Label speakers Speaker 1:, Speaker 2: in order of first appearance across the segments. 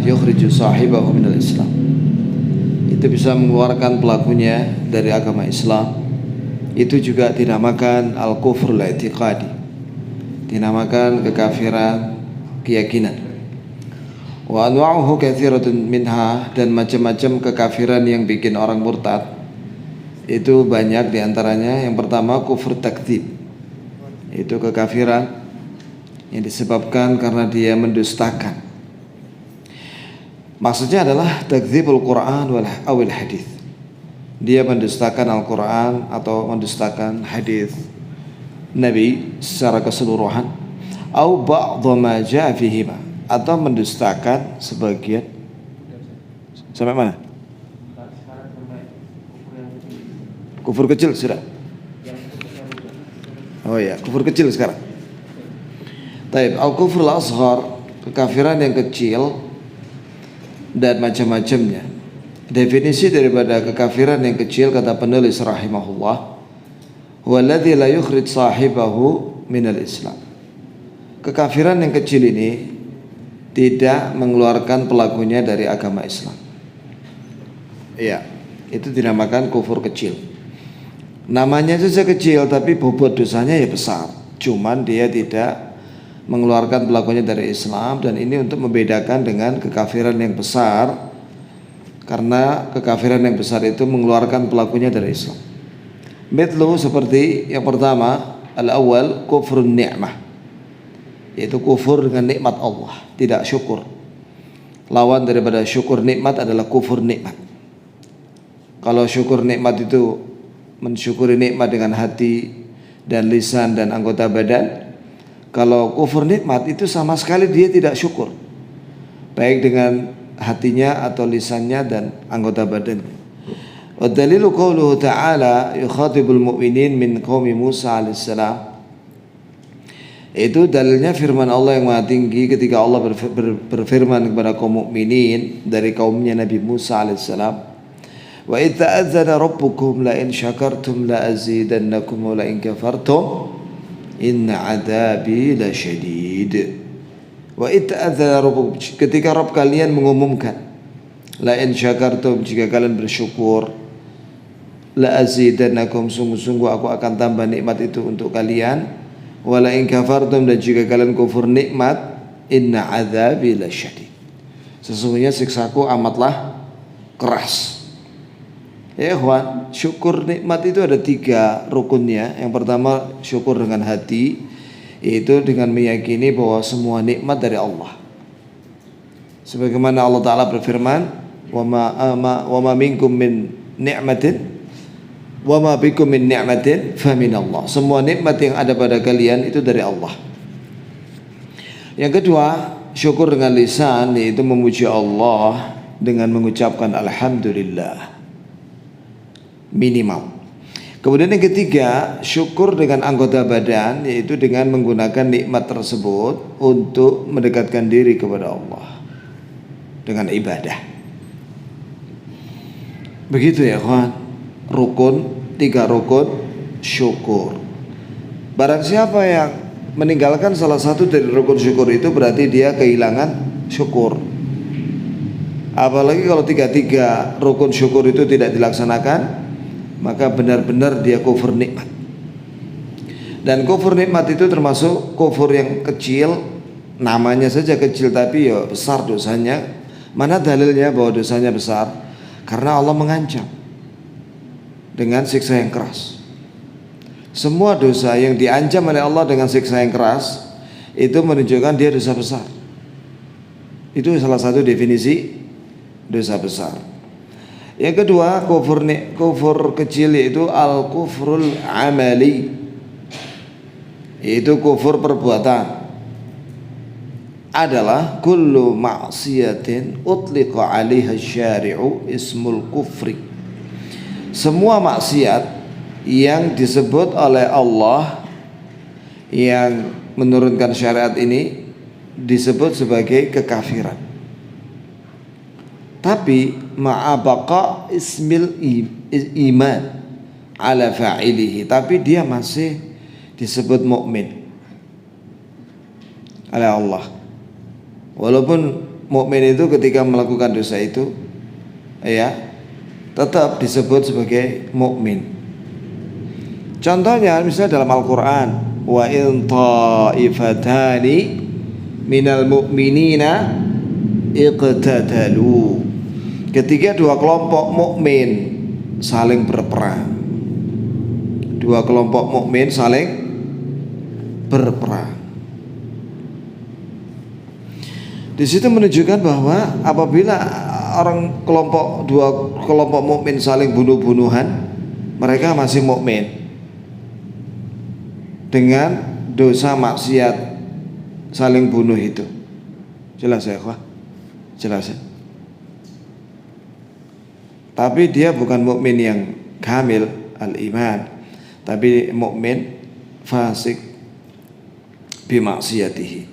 Speaker 1: yukhriju sahibahu minal Islam. Itu bisa mengeluarkan pelakunya dari agama Islam. Itu juga dinamakan al-kufrul i'tiqadi, dinamakan kekafiran keyakinan. Wa anwa'uhu katsiratun minha, dan macam-macam kekafiran yang bikin orang murtad itu banyak diantaranya. Yang pertama kufur takdzib, itu kekafiran yang disebabkan karena dia mendustakan. Maksudnya adalah takdzibul Quran wal hadis. Dia mendustakan Al-Quran atau mendustakan hadis Nabi secara keseluruhan, atau ba'dha ma ja'a fihima, atau mendustakan sebagian. Sampai mana? Kufur kecil sudah. Oh ya, kufur kecil sekarang. Taib, al-kufrul asghar, kekafiran yang kecil dan macam-macamnya. Definisi daripada kekafiran yang kecil, kata penulis rahimahullah, walladzi la yukhrij sahibahu minal Islam. Kekafiran yang kecil ini tidak mengeluarkan pelakunya dari agama Islam. Iya, itu dinamakan kufur kecil. Namanya saja kecil, tapi bobot dosanya ya besar. Cuman dia tidak mengeluarkan pelakunya dari Islam, dan ini untuk membedakan dengan kekafiran yang besar, karena kekafiran yang besar itu mengeluarkan pelakunya dari Islam. Mithlu, seperti yang pertama, al-awwal kufrun ni'mah, yaitu kufur dengan nikmat Allah, tidak syukur. Lawan daripada syukur nikmat adalah kufur nikmat. Kalau syukur nikmat itu mensyukuri nikmat dengan hati dan lisan dan anggota badan. Kalau kufur nikmat itu sama sekali dia tidak syukur, baik dengan hatinya atau lisannya dan anggota badannya. Wa dalilu qauluhu ta'ala yukhatibul mu'minin min qaumi Musa alaihissalam. Itu dalilnya firman Allah yang Maha Tinggi ketika Allah berfirman kepada kaum mukminin dari kaumnya Nabi Musa alaihissalam, wa idz ta'adzana rabbukum la in syakartum la azidannakum wa la in kafartum inna 'adzabi lasyadid. Wa ita'adzana rabbukum, ketika Rabb kalian mengumumkan, la in syakartum, jika kalian bersyukur, la azidannakum, sungguh-sungguh aku akan tambah nikmat itu untuk kalian, wa la in kafartum, dan jika kalian kufur nikmat, inna adzabi lasyadid, sesungguhnya siksaku amatlah keras. Ya ikhwan, syukur nikmat itu ada 3 rukunnya. Yang pertama syukur dengan hati, yaitu dengan meyakini bahwa semua nikmat dari Allah. Sebagaimana Allah Ta'ala berfirman, wa ma minkum min ni'matin wa ma bikum min ni'matin fa min Allah. Semua nikmat yang ada pada kalian itu dari Allah. Yang kedua, syukur dengan lisan, yaitu memuji Allah dengan mengucapkan alhamdulillah minimal. Kemudian yang ketiga, syukur dengan anggota badan, yaitu dengan menggunakan nikmat tersebut untuk mendekatkan diri kepada Allah dengan ibadah. Begitu ya kawan, rukun, 3 rukun syukur. Barang siapa yang meninggalkan salah satu dari rukun syukur itu, berarti dia kehilangan syukur. Apalagi kalau 3 rukun syukur itu tidak dilaksanakan, maka benar-benar dia kufur nikmat. Dan kufur nikmat itu termasuk kufur yang kecil, namanya saja kecil tapi ya besar dosanya. Mana dalilnya bahwa dosanya besar? Karena Allah mengancam dengan siksa yang keras. Semua dosa yang diancam oleh Allah dengan siksa yang keras itu menunjukkan dia dosa besar. Itu salah satu definisi dosa besar. Yang kedua, kufur kecil, yaitu al-kufrul amali, yaitu kufur perbuatan. Adalah kullu ma'siyatin utliqa 'alaiha syari'u ismul kufri. Semua maksiat yang disebut oleh Allah yang menurunkan syariat ini disebut sebagai kekafiran. Tapi ma'abaqa ismil iman ala fa'ilihi, tapi dia masih disebut mukmin oleh Allah, walaupun mukmin itu ketika melakukan dosa itu ya tetap disebut sebagai mukmin. Contohnya misalnya dalam Al-Qur'an, wa in ta'ifatani minal mu'minina iqtatalu. Ketika dua kelompok mukmin saling berperang. Dua kelompok mukmin saling berperang. Di situ menunjukkan bahwa apabila dua kelompok mukmin saling bunuh-bunuhan, mereka masih mukmin dengan dosa maksiat saling bunuh itu. Jelas ya, Pak? Jelas ya. Tapi dia bukan mukmin yang kamil al-iman, tapi mukmin fasik bimaksiyatihi.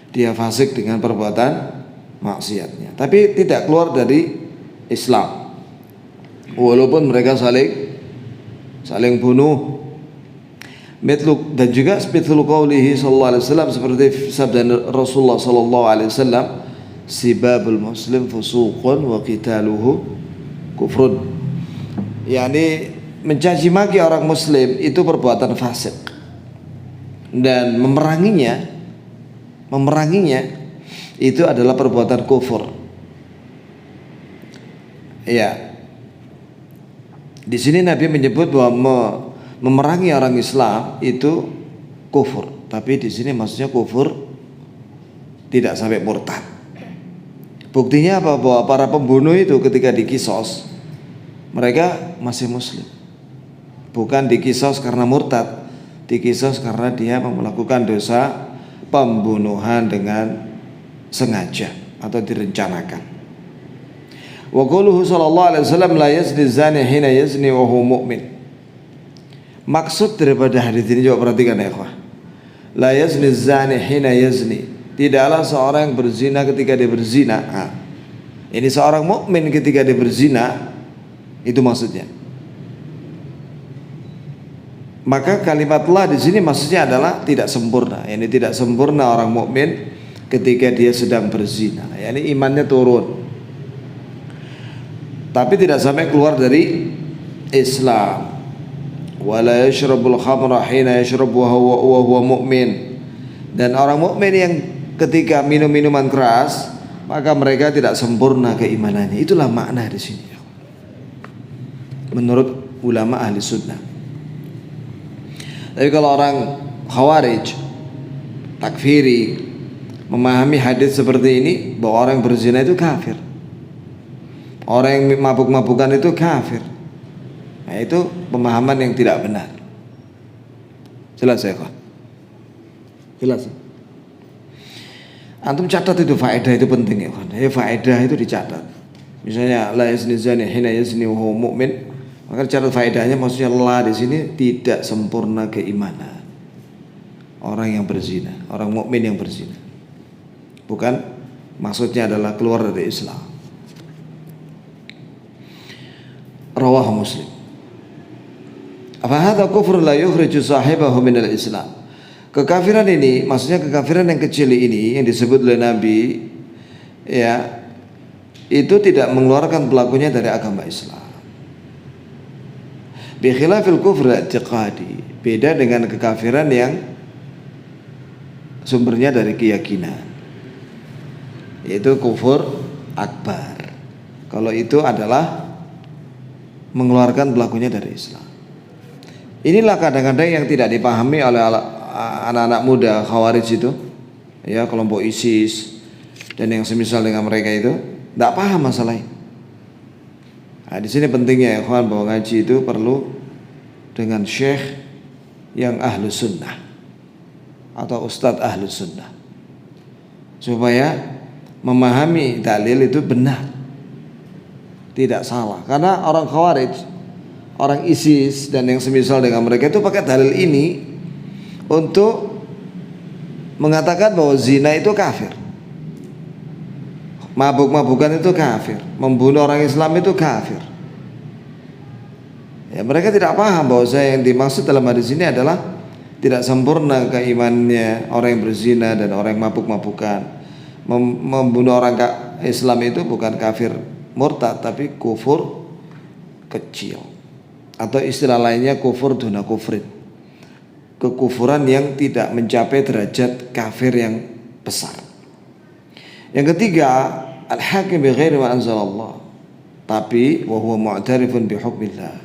Speaker 1: Dia fasik dengan perbuatan maksiatnya, tapi tidak keluar dari Islam walaupun mereka saling bunuh. Dan juga mithlu qaulihi sallallahu alaihi wasallam, seperti sabda Rasulullah sallallahu alaihi wasallam, sibabul muslim fusuqun wa qitaluhu kufrun. Yani mencaci maki orang muslim itu perbuatan fasik, dan memeranginya itu adalah perbuatan kufur. Ya. Di sini Nabi menyebut bahwa memerangi orang Islam itu kufur, tapi di sini maksudnya kufur tidak sampai murtad. Buktinya apa? Bahwa para pembunuh itu ketika dikisos mereka masih muslim. Bukan dikisos karena murtad, dikisos karena dia melakukan dosa pembunuhan dengan sengaja atau direncanakan. Wa qauluhu sallallahu alaihi wasallam la yazni zani hina yazni wa huwa mu'min. Maksud daripada hadis ini coba perhatikan ya ikhwah. La yazni zani hina yazni. Tidaklah seorang yang berzina ketika dia berzina. Ini seorang mukmin ketika dia berzina, itu maksudnya. Maka kalimat la di sini maksudnya adalah tidak sempurna. Yani tidak sempurna orang mukmin ketika dia sedang berzina. Yani imannya turun. Tapi tidak sampai keluar dari Islam. Wala yashrabul khamra hina yashrabu wa huwa mu'min. Dan orang mukmin yang ketika minum minuman keras, maka mereka tidak sempurna keimanannya. Itulah makna di sini. Menurut ulama ahli sunnah. Tapi kalau orang khawarij, takfiri, memahami hadis seperti ini, bahwa orang yang berzina itu kafir, orang yang mabuk-mabukan itu kafir, nah itu pemahaman yang tidak benar. Jelas ya kok? Jelas ya? Antum catat itu, faedah itu penting ya kan? Faedah itu dicatat. Misalnya la yazni zani hina yazni wa huwa mu'min, maka cara faedahnya maksudnya la di sini tidak sempurna keimanan orang yang berzina, orang mukmin yang berzina. Bukan maksudnya adalah keluar dari Islam. Rawahu Muslim. Fa hadza kufrun la yukhriju sahibahu minal Islam. Kekafiran ini, maksudnya kekafiran yang kecil ini yang disebut oleh Nabi, ya, itu tidak mengeluarkan pelakunya dari agama Islam. Bi khilafil kufr i'tiqadi, beda dengan kekafiran yang sumbernya dari keyakinan, yaitu kufur akbar. Kalau itu adalah mengeluarkan pelakunya dari Islam. Inilah kadang-kadang yang tidak dipahami oleh anak-anak muda Khawarij itu, ya, kelompok ISIS dan yang semisal dengan mereka itu, tidak paham masalah ini. Nah, di sini pentingnya ya kawan, bahwa ngaji itu perlu dengan syekh yang ahlu sunnah atau ustadz ahlu sunnah, supaya memahami dalil itu benar, tidak salah. Karena orang Khawarij, orang ISIS dan yang semisal dengan mereka itu pakai dalil ini untuk mengatakan bahwa zina itu kafir, mabuk-mabukan itu kafir, membunuh orang Islam itu kafir. Ya, mereka tidak paham bahwa yang dimaksud dalam hadis ini adalah tidak sempurna keimanannya orang yang berzina dan orang yang mabuk-mabukan. membunuh orang Islam itu bukan kafir murtad, tapi kufur kecil, atau istilah lainnya kufur duna kufrin, kekufuran yang tidak mencapai derajat kafir yang besar. Yang ketiga, al-hakim bi ghairi ma anzalallah, tapi wa huwa mu'tarifun bi hukmillah.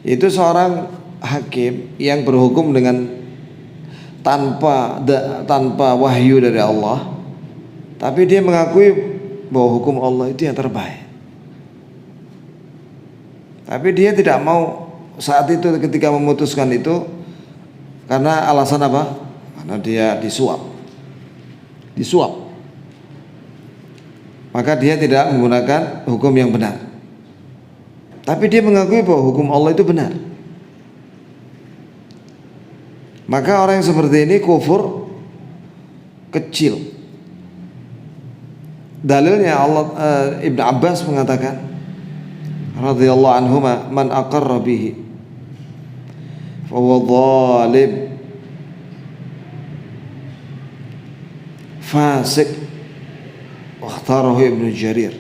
Speaker 1: Itu seorang hakim yang berhukum dengan tanpa wahyu dari Allah, tapi dia mengakui bahwa hukum Allah itu yang terbaik. Tapi dia tidak mau saat itu ketika memutuskan itu karena alasan apa? Karena dia disuap. Maka dia tidak menggunakan hukum yang benar. Tapi dia mengakui bahwa hukum Allah itu benar. Maka orang yang seperti ini kufur kecil. Dalilnya Ibn Abbas mengatakan radhiyallahu anhuma, man aqarra bihi fa huwa zalim fasik, wakhtarahu Ibnu Jarir.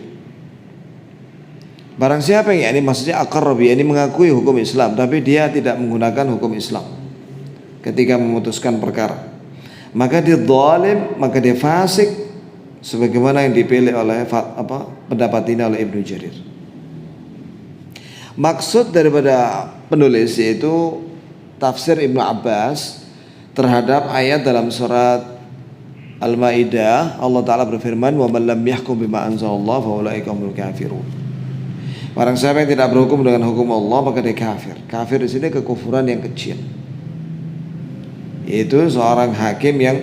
Speaker 1: Barang siapa yang ini maksudnya aqarra bihi, ini mengakui hukum Islam tapi dia tidak menggunakan hukum Islam ketika memutuskan perkara, maka dia zalim, maka dia fasik, sebagaimana yang dipilih oleh pendapat ini oleh Ibnu Jarir. Maksud daripada penulis yaitu tafsir Ibnu Abbas terhadap ayat dalam surat Al-Maidah. Allah Ta'ala berfirman, wa man lam yahkum bima anzalallahu fa ulaika humul kafirun. Barang siapa yang tidak berhukum dengan hukum Allah maka dia kafir. Kafir di sini kekufuran yang kecil, yaitu seorang hakim yang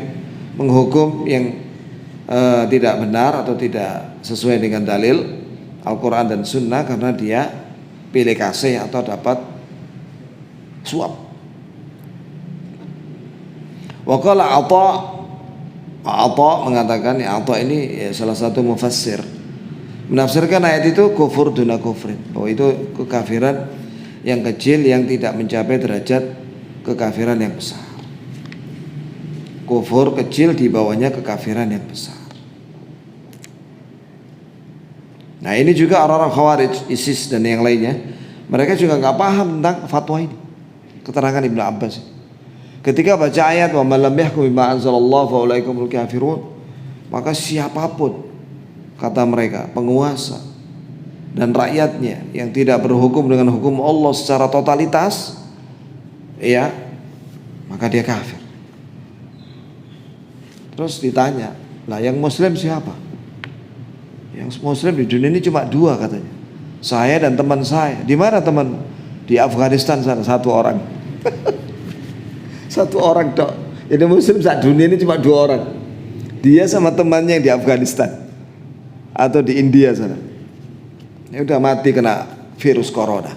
Speaker 1: menghukum yang tidak benar atau tidak sesuai dengan dalil Al-Quran dan Sunnah karena dia pilih kasih atau dapat suap. Waqala Atha mengatakan, Atha ini salah satu mufassir, menafsirkan ayat itu kufur duna kufrin, bahwa itu kekafiran yang kecil yang tidak mencapai derajat kekafiran yang besar. Kufur kecil di bawahnya kekafiran yang besar. Nah ini juga orang-orang Khawarij, ISIS dan yang lainnya, mereka juga nggak paham tentang fatwa ini, keterangan Ibnu Abbas. Ketika baca ayat wa man lam yahkum bima anzalallahu fa ulaika humul kafirun, maka siapapun, kata mereka, penguasa dan rakyatnya yang tidak berhukum dengan hukum Allah secara totalitas, ya, maka dia kafir. Terus ditanya, lah yang muslim siapa? Yang muslim di dunia ini cuma dua katanya, saya dan teman saya. Di mana teman? Di Afghanistan sana, satu orang. Satu orang dok. Jadi muslim saat dunia ini cuma dua orang, dia sama temannya yang di Afghanistan atau di India sana. Ini udah mati kena virus corona.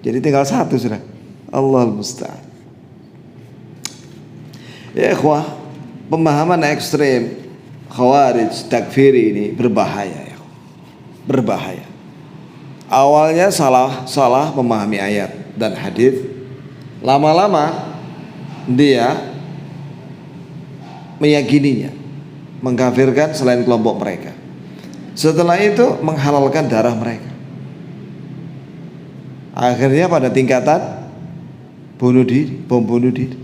Speaker 1: Jadi tinggal satu sudah. Allahul musta'an. Ya ikhwah, pemahaman ekstrem Khawarij, takfiri ini berbahaya ya. Berbahaya. Awalnya salah memahami ayat dan hadis. Lama-lama dia meyakininya, mengkafirkan selain kelompok mereka. Setelah itu menghalalkan darah mereka. Akhirnya pada tingkatan bunuh diri, bom bunuh diri.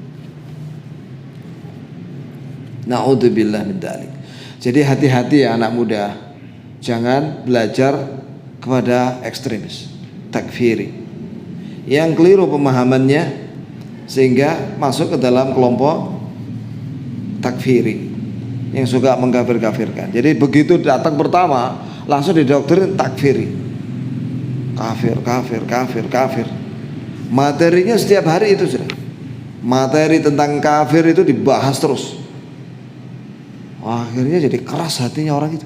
Speaker 1: Na'udzubillah min dzalik. Jadi hati-hati ya anak muda, jangan belajar kepada ekstremis, takfiri yang keliru pemahamannya sehingga masuk ke dalam kelompok takfiri yang suka mengkafir-kafirkan. Jadi begitu datang pertama langsung didoktrin takfiri, kafir. Materinya setiap hari itu sudah, materi tentang kafir itu dibahas terus. Akhirnya jadi keras hatinya orang itu.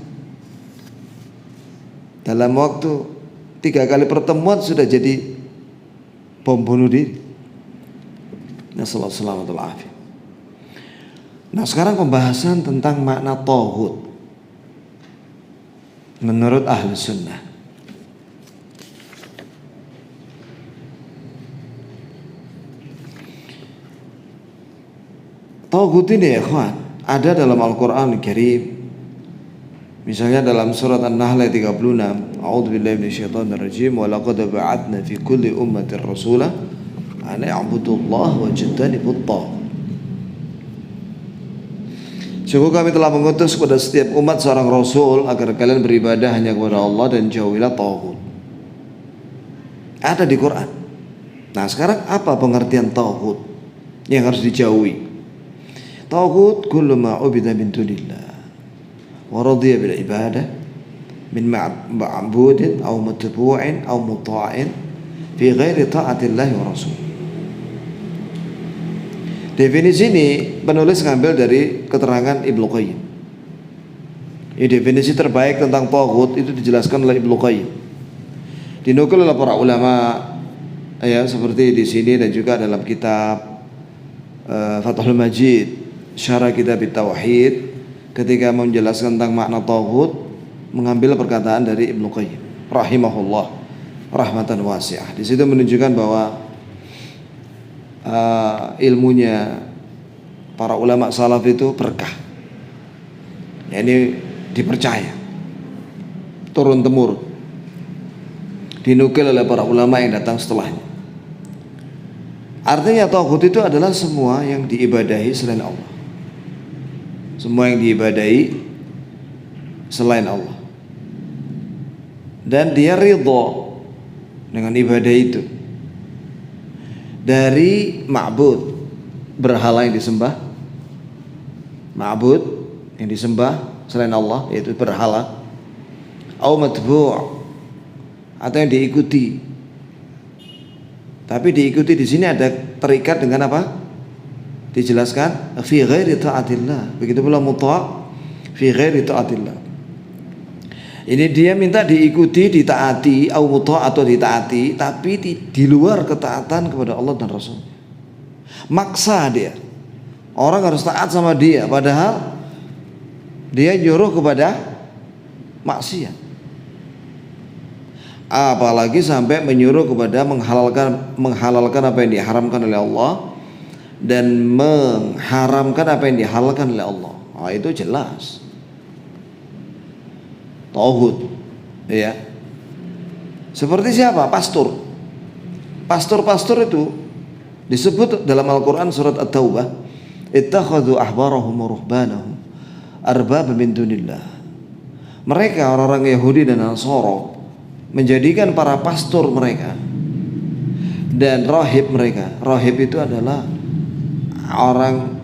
Speaker 1: Dalam waktu 3 kali pertemuan sudah jadi bom bunuh diri. Nasallallahu alaihi wasallam. Nah sekarang pembahasan tentang makna tauhid menurut ahli sunnah. Tauhid ini ya ikhwan, ada dalam Al-Quran Al-Karim Misalnya dalam surat An-Nahl ayat 36, A'udzubillahi minasyaitonirrajim, wa laqad ba'atna fi kulli ummatin rasulah an i'budullaha wajtanibut taghut. Sungguh kami telah mengutus kepada setiap umat seorang rasul agar kalian beribadah hanya kepada Allah dan jauhilah taghut. Ada di Quran. Nah, sekarang apa pengertian taghut yang harus dijauhi? Taghut kullu ma ubida min dunillah wa radiya bil ibadah min ma'budin aw matbu'in aw muta'in fi ghairi ta'atillahi wa rasul. Definisi ini penulis ngambil dari keterangan Ibnu Qayyim. Ini definisi terbaik tentang taghut itu dijelaskan oleh Ibnu Qayyim. Dinukil oleh para ulama ya, seperti di sini dan juga dalam kitab Fathul Majid, Syarah Kitab Tauhid, ketika menjelaskan tentang makna taghut mengambil perkataan dari Ibnu Qayyim rahimahullah rahmatan wasi'ah. Di situ menunjukkan bahwa ilmunya para ulama salaf itu berkah. Ya, ini dipercaya turun temurun, dinukil oleh para ulama yang datang setelahnya. Artinya taghut itu adalah semua yang diibadahi selain Allah. Semua yang diibadahi selain Allah. Dan dia ridha dengan ibadah itu. Dari ma'bud, berhala yang disembah, ma'bud yang disembah selain Allah, yaitu berhala, au matbu', atau yang diikuti. Tapi diikuti di sini ada terikat dengan apa? Dijelaskan fi ghairi ta'atillah. Begitu pula muta' fi ghairi ta'atillah. Ini dia minta diikuti, ditaati, au muta' atau ditaati, tapi di luar ketaatan kepada Allah dan Rasul. Maksa dia. Orang harus taat sama dia, padahal dia nyuruh kepada maksiat. Apalagi sampai menyuruh kepada menghalalkan apa yang diharamkan oleh Allah dan mengharamkan apa yang dihalalkan oleh Allah. Itu jelas taghut, ya. Seperti siapa? Pastor. Pastor-pastor itu disebut dalam Al-Quran surat At-Taubah, ittakhadhu ahbarahum wa ruhbanahum arbaba min dunillah. Mereka orang-orang Yahudi dan Nasara menjadikan para pastor mereka dan rahib mereka. Rahib itu adalah orang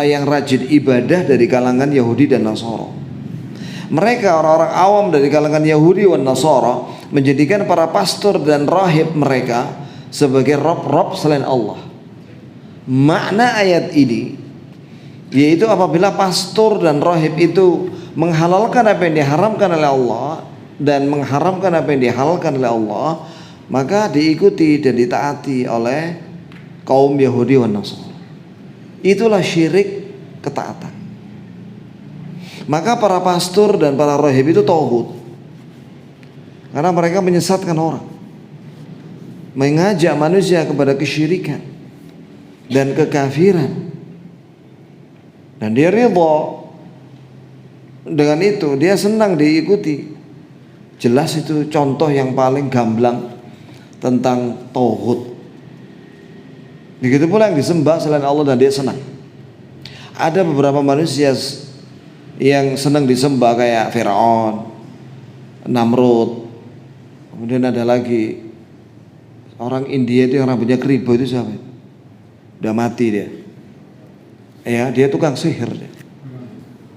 Speaker 1: yang rajin ibadah dari kalangan Yahudi dan Nasara. Mereka orang-orang awam dari kalangan Yahudi dan Nasara menjadikan para pastor dan rahib mereka sebagai rob-rob selain Allah. Makna ayat ini yaitu apabila pastor dan rahib itu menghalalkan apa yang diharamkan oleh Allah dan mengharamkan apa yang dihalalkan oleh Allah, maka diikuti dan ditaati oleh kaum Yahudi dan Nasara. Itulah syirik ketaatan. Maka para pastor dan para rahib itu taghut, karena mereka menyesatkan orang, mengajak manusia kepada kesyirikan dan kekafiran, dan dia ridha dengan itu, dia senang diikuti. Jelas itu contoh yang paling gamblang tentang taghut. Begitu pula yang disembah selain Allah dan dia senang. Ada beberapa manusia yang senang disembah kayak Firaun, Namrud. Kemudian ada lagi orang India itu yang rambutnya keribu itu siapa? Udah mati dia. Ya, dia tukang sihir dia.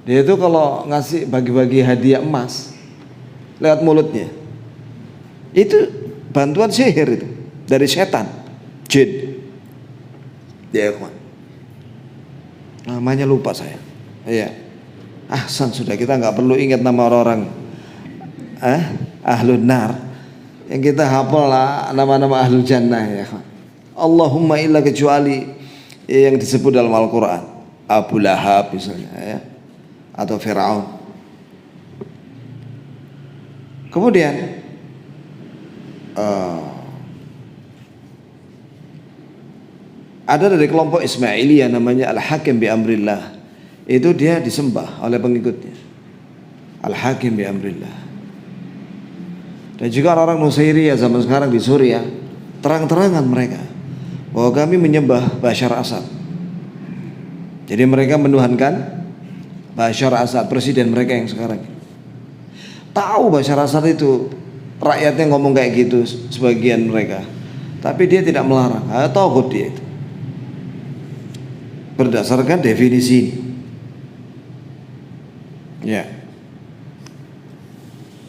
Speaker 1: Dia itu kalau ngasih bagi-bagi hadiah emas lewat mulutnya, itu bantuan sihir itu dari setan, jin. Dia namanya lupa saya. Iya. Ahsan, sudah, kita nggak perlu ingat nama orang-orang ahlun nar, yang kita hafal lah nama-nama ahlul jannah ya. Allahumma illa, kecuali yang disebut dalam Al-Quran, Abu Lahab misalnya ya, atau Firaun. Kemudian ada dari kelompok Ismailiyah namanya Al-Hakim bi Amrillah. Itu dia disembah oleh pengikutnya. al-hakim bi amrillah. Dan juga orang-orang Nusairiyah zaman sekarang di Suriah, terang-terangan mereka bahwa kami menyembah Bashar Assad. Jadi mereka menuhankan Bashar Assad, presiden mereka yang sekarang. Tahu Bashar Assad itu rakyatnya ngomong kayak gitu sebagian mereka, tapi dia tidak melarang. Tauhid dia itu berdasarkan definisi ini. Ya.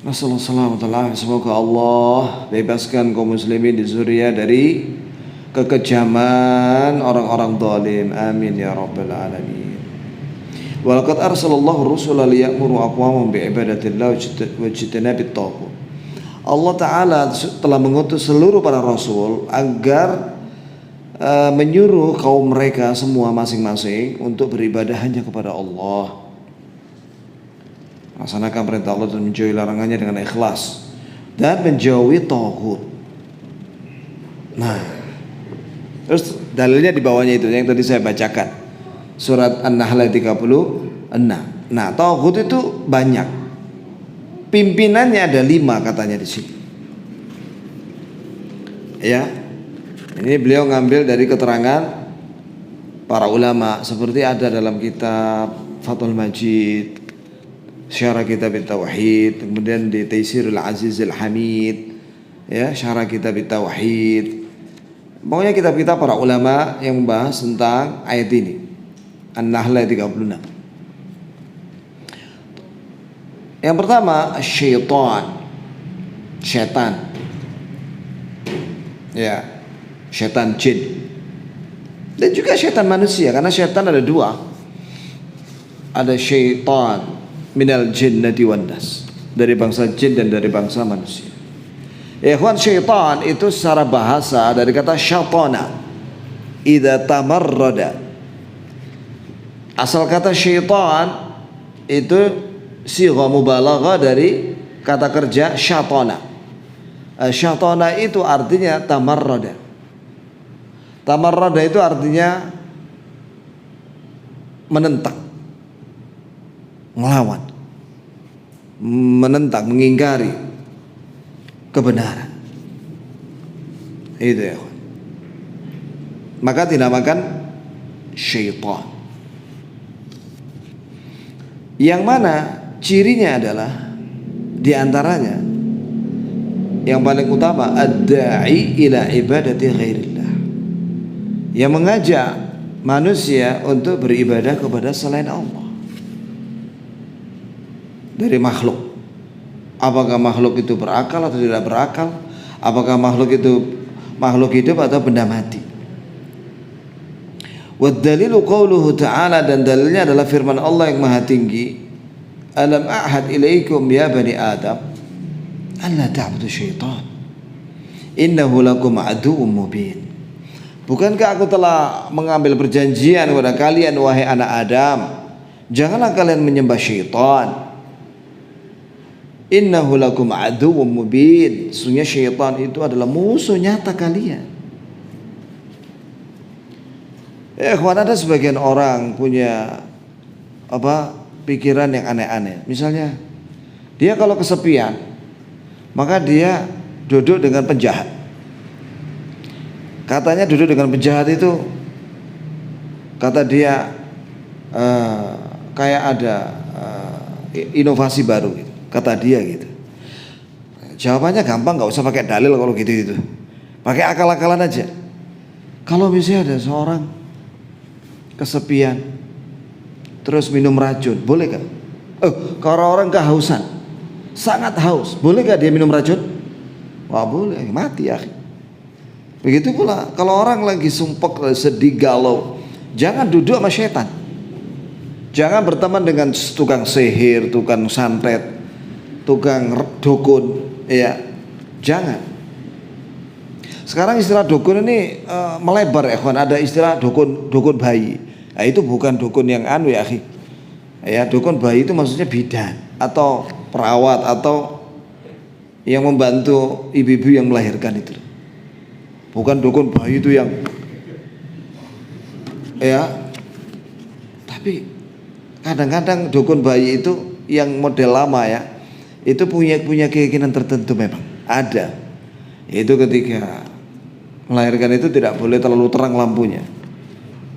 Speaker 1: Nasallallahu, semoga Allah bebaskan kaum muslimin di Suriah dari kekejaman orang-orang zalim. Amin ya rabbal alamin. Walaqad arsalallahu rusula liya'muru aqwamahum bi'ibadatillah wa ijtinabit taghut. Allah Ta'ala telah mengutus seluruh para rasul agar menyuruh kaum mereka semua masing-masing untuk beribadah hanya kepada Allah. Laksanakan perintah Allah dan menjauhi larangannya dengan ikhlas dan menjauhi taghut. Nah, terus dalilnya di bawahnya itu yang tadi saya bacakan. Surat An-Nahl ayat 36. Nah, taghut itu banyak. Pimpinannya ada 5 katanya di sini. Ya. Ini beliau ngambil dari keterangan para ulama seperti ada dalam kitab Fathul Majid, Syarah Kitab Tauhid, kemudian di Taisirul Aziz Al-Hamid, ya, Syarah Kitab Tauhid. Pokoknya kitab-kitab para ulama yang membahas tentang ayat ini. An-Nahl ayat 36. Yang pertama, syaitan. Ya, syaitan jin. Dan juga syaitan manusia, karena syaitan ada 2. Ada syaitan minal jinnati wan nas, dari bangsa jin dan dari bangsa manusia. Ikhwan, syaitan itu secara bahasa dari kata syaitana, idza tamarrada. Asal kata syaitan itu sigha mubalaghah dari kata kerja syaitana. Syaitana itu artinya tamarrada. Tamarrada itu artinya menentang, melawan, menentang, mengingkari kebenaran. Itu ya. Maka dinamakan syaitan. Yang mana cirinya adalah diantaranya yang paling utama ad-da'i ila ibadati ghairillah, yang mengajak manusia untuk beribadah kepada selain Allah dari makhluk. Apakah makhluk itu berakal atau tidak berakal? Apakah makhluk itu makhluk hidup atau benda mati? Waddalilu qauluhu ta'ala, dan dalilnya adalah firman Allah yang maha tinggi, alam a'had ilaikum ya bani adam alla ta'budu syaitan innahu lakum aduwwum mubin. Bukankah aku telah mengambil perjanjian kepada kalian wahai anak Adam, janganlah kalian menyembah syaitan. Innahu lakum aduwwum mubin, sesungguhnya syaitan itu adalah musuh nyata kalian. Ikhwan, ada sebagian orang punya pikiran yang aneh-aneh. Misalnya dia kalau kesepian, maka dia duduk dengan penjahat. Katanya duduk dengan penjahat itu, kata dia kayak ada inovasi baru gitu, kata dia gitu. Jawabannya gampang, nggak usah pakai dalil kalau gitu, pakai akal-akalan aja. Kalau misalnya ada seorang kesepian terus minum racun, boleh gak? Kalau orang kehausan, sangat haus, boleh gak dia minum racun? Wah, boleh, mati ya. Begitu pula kalau orang lagi sumpek, sedih, galau, jangan duduk sama setan. Jangan berteman dengan tukang sihir, tukang santet, tukang dukun, ya. Jangan. Sekarang istilah dukun ini melebar ya kawan. Ada istilah dukun bayi. Nah, itu bukan dukun yang ya akhi. Ya, dukun bayi itu maksudnya bidan atau perawat atau yang membantu ibu-ibu yang melahirkan itu. Bukan dukun bayi itu yang ya. Tapi kadang-kadang dukun bayi itu yang model lama ya, itu punya keyakinan tertentu memang ada. Itu ketika melahirkan itu tidak boleh terlalu terang lampunya.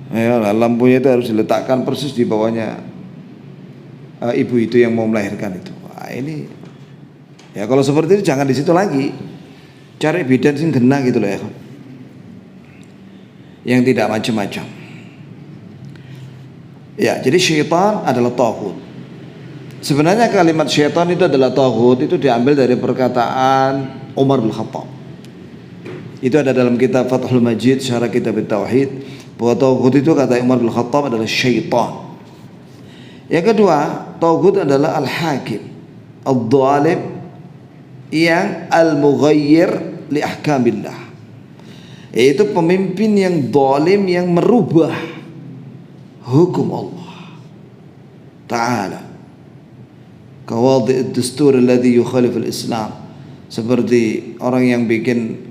Speaker 1: Ya, lampunya itu harus diletakkan persis di bawahnya ibu itu yang mau melahirkan itu. Wah, ini ya kalau seperti itu jangan di situ lagi. Cari bidan sing kena gitu loh ya. Yang tidak macam-macam. Ya, jadi syaitan adalah taghut. Sebenarnya kalimat syaitan itu adalah taghut itu diambil dari perkataan Umar bin Khattab. Itu ada dalam kitab Fathul Majid syarah kitab Tauhid. Bahwa taghut itu kata Umar bin Khattab adalah syaitan. Yang kedua, taghut adalah al-hakim, al-dhalim yang al-mughayyir li ahkamillah. Yaitu pemimpin yang zalim yang merubah hukum Allah Ta'ala. Kawadhi ad-dustur alladhi yukhalif al-Islam. Seperti orang yang bikin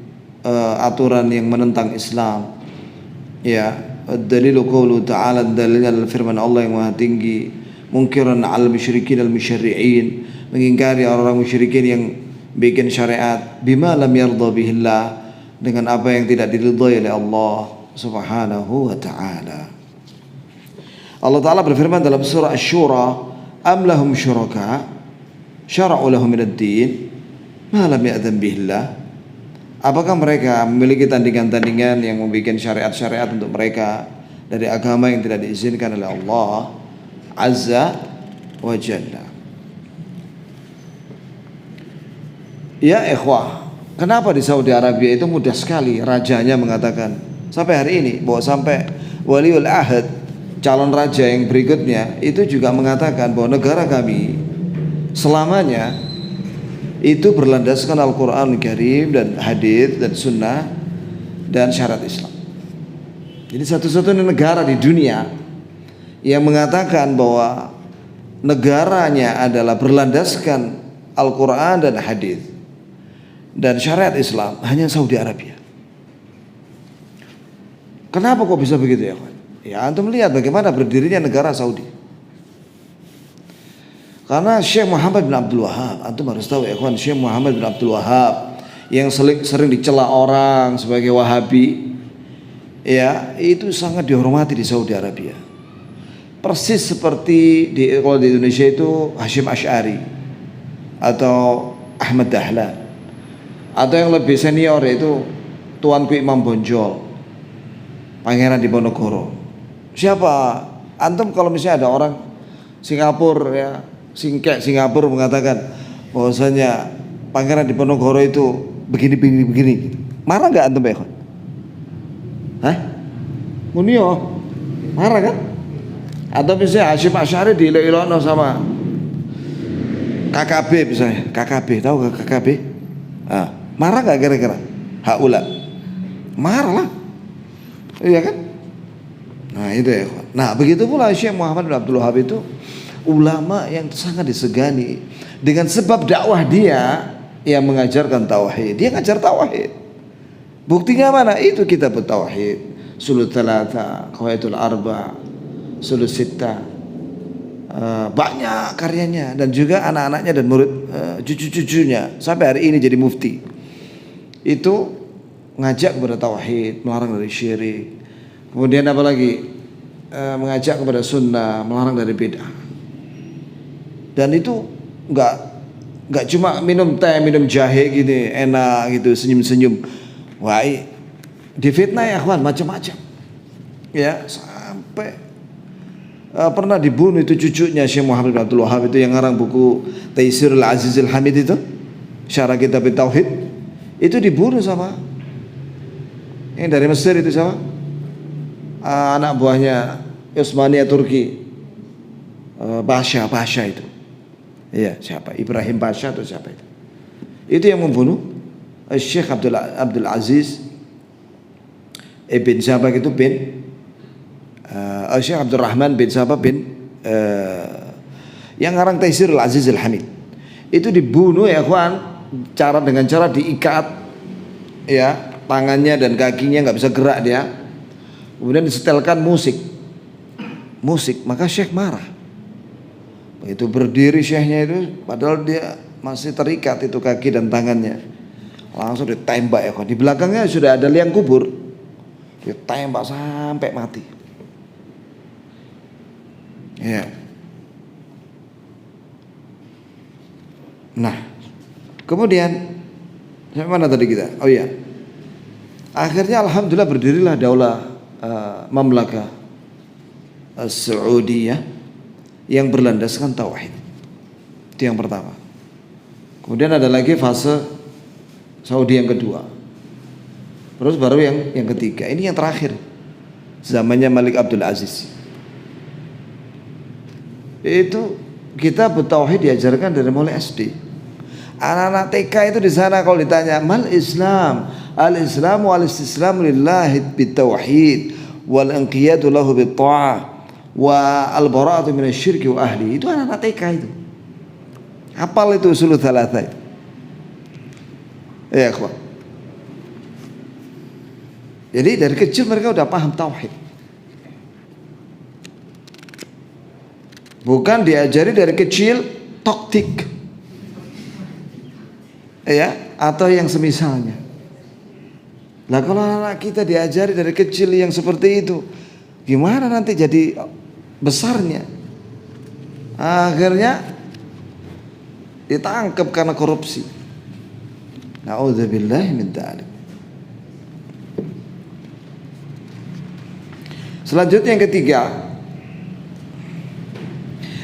Speaker 1: aturan yang menentang Islam. Ya, dalilu qawlu ta'ala, dalilnya adalah firman Allah yang Maha Tinggi, mungkiran 'alal musyrikin al-musyarri'in, mengingkari orang-orang musyrikin yang bikin syariat bima lam yardha bihillah, dengan apa yang tidak diridhai oleh Allah Subhanahu wa ta'ala. Allah Ta'ala berfirman dalam surah Asy-Syura, am lahum syuraka syara'u lahum minad din ma lam ya'dzan bihillah. Apakah mereka memiliki tandingan-tandingan yang membuat syariat-syariat untuk mereka dari agama yang tidak diizinkan oleh Allah Azza wa Jalla. Ya ikhwah, kenapa di Saudi Arabia itu mudah sekali rajanya mengatakan sampai hari ini, bahwa sampai waliul ahad calon raja yang berikutnya itu juga mengatakan bahwa negara kami selamanya itu berlandaskan Al-Quran Karim dan hadis dan sunnah dan syariat Islam. Jadi satu-satunya negara di dunia yang mengatakan bahwa negaranya adalah berlandaskan Al-Quran dan hadis dan syariat Islam hanya Saudi Arabia. Kenapa kok bisa begitu ya kawan? Ya antum lihat bagaimana berdirinya negara Saudi. Karena Syekh Muhammad bin Abdul Wahab, antum harus tahu ya kawan, Syekh Muhammad bin Abdul Wahab yang sering dicela orang sebagai Wahabi, ya itu sangat dihormati di Saudi Arabia. Persis seperti kalau di Indonesia itu Hashim Asy'ari atau Ahmad Dahlan, atau yang lebih senior itu Tuanku Imam Bonjol, Pangeran Diponegoro. Siapa? Antum kalau misalnya ada orang Singapura ya, Singapura mengatakan bahwasanya Pangeran Diponegoro itu begini, marah nggak antum ya? Hah? Munio, marah kan? Atau misalnya Hashim Asy'ari diilok-ilokno sama KKB misalnya, KKB, tahu gak KKB? Ah, marah nggak kira-kira? Haula, marah lah, iya kan? Nah itu ya. Nah begitu pula Syekh Muhammad bin Abdul Wahab itu ulama yang sangat disegani dengan sebab dakwah dia yang mengajarkan tauhid. Dia ngajar tauhid. Buktinya mana? Itu kitab tauhid, Sulul Thalatha, Qawaidul Arba, Sulul Sittah. Banyak karyanya dan juga anak-anaknya dan murid cucu-cucunya sampai hari ini jadi mufti. Itu ngajak kepada tauhid, melarang dari syirik. Kemudian apa lagi? Mengajak kepada sunnah, melarang dari bid'ah. Dan itu enggak cuma minum teh, minum jahe gini, enak gitu, senyum-senyum. Wah, difitnah ya kawan, macam-macam. Ya, sampai pernah dibunuh itu cucunya Syekh Muhammad bin Abdul Wahab itu yang ngarang buku Taisirul Azizil Hamid itu, Syarah Kitab Tauhid. Itu dibunuh sama yang dari Mesir itu siapa? Anak buahnya Utsmaniyah Turki, Pasha itu. Iya, siapa? Ibrahim Pasha atau siapa itu? Itu yang membunuh Syekh Abdul Aziz ibn siapa itu bin Syekh Abdul Rahman bin siapa bin yang ngarang Taisirul Azizil Hamid. Itu dibunuh ya kawan, dengan cara diikat ya, tangannya dan kakinya nggak bisa gerak dia. Kemudian disetelkan musik, maka Syekh marah. Itu berdiri syekhnya itu, padahal dia masih terikat itu kaki dan tangannya. Langsung ditembak ya. Di belakangnya sudah ada liang kubur. Ditembak sampai mati. Ya. Nah, kemudian sampai mana tadi kita? Oh iya. Akhirnya alhamdulillah berdirilah daulah Mamlakah Saudiyah yang berlandaskan tauhid. Itu yang pertama. Kemudian ada lagi fase Saudi yang kedua. Terus baru yang ketiga. Ini yang terakhir. Zamannya Malik Abdul Aziz. Itu kita bertauhid diajarkan dari mulai SD. Anak-anak TK itu di sana kalau ditanya mal Islam, al-Islamu al-istislamu lillahi bitauhid wal inqiyadu lahu bitta'ah wa al-bara'atu minasyirki wa ahli. Itu anak-anak TK itu. Hafal itu usul tsalatsa itu. Ya, ikhwan. Jadi dari kecil mereka udah paham tauhid. Bukan diajari dari kecil taktik, ya, atau yang semisalnya. Nah kalau anak kita diajari dari kecil yang seperti itu, gimana nanti jadi besarnya? Akhirnya ditangkap karena korupsi. Na'udzubillahi min dzalik. Selanjutnya yang ketiga,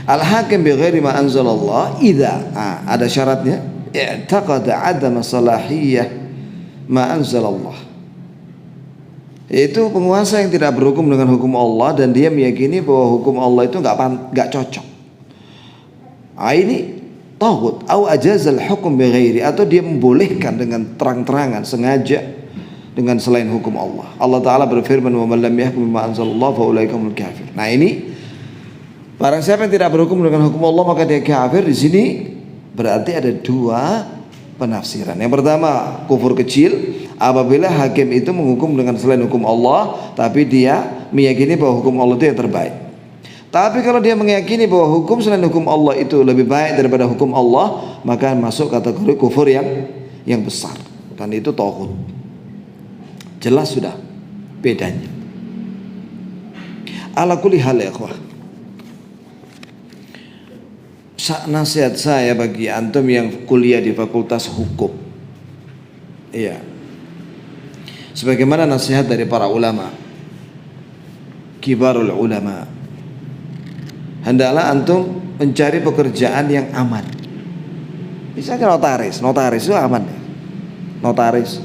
Speaker 1: al-hakim bi ghairi ma anzalallah idza ada syaratnya i'taqada 'adama salahiyah ma anzalallah. Itu penguasa yang tidak berhukum dengan hukum Allah dan dia meyakini bahwa hukum Allah itu enggak cocok. Ini taghut au ajazal hukum bi ghairi, atau dia membolehkan dengan terang-terangan sengaja dengan selain hukum Allah. Allah Ta'ala berfirman wa man lam yahkum bima anzalallahu fa ulaika humul kafir. Nah ini barang siapa yang tidak berhukum dengan hukum Allah maka dia kafir. Di sini berarti ada dua penafsiran. Yang pertama kufur kecil apabila hakim itu menghukum dengan selain hukum Allah tapi dia meyakini bahwa hukum Allah itu yang terbaik. Tapi kalau dia meyakini bahwa hukum selain hukum Allah itu lebih baik daripada hukum Allah, maka masuk kategori kufur yang besar, dan itu taghut. Jelas sudah bedanya. Ala kulli hal ya ikhwah, nasihat saya bagi antum yang kuliah di Fakultas Hukum, iya, sebagaimana nasihat dari para ulama, kibarul ulama, hendaklah antum mencari pekerjaan yang aman. Misalnya notaris itu aman ya. Notaris.